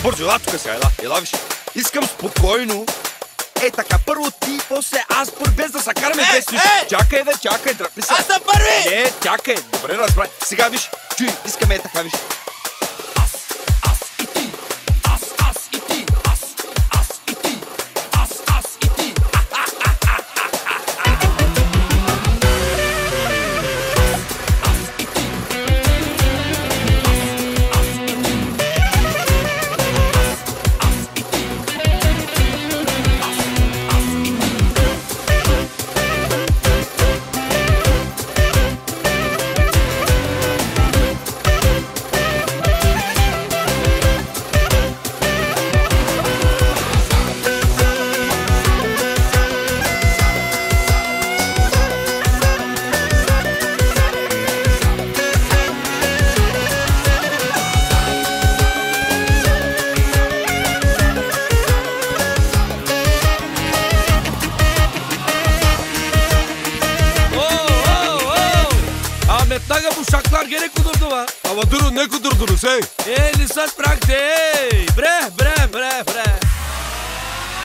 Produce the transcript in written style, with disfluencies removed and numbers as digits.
бързо, ела тук сега, ела виж. Искам спокойно. Така, първо ти, после аз, без да се караме без нищо. Чакай, чакай, дръпни се. Аз съм първи! Не, чакай, добре разбрай. Сега виж, чуй, искаме така, виж. Аз и ти, аз и ти, аз и ти, аз и ти. Metnaga bu uşaklar gene kudurdu va. Ama durun, ne kudurdunuz hey? Lisat bıraktı hey. Bre.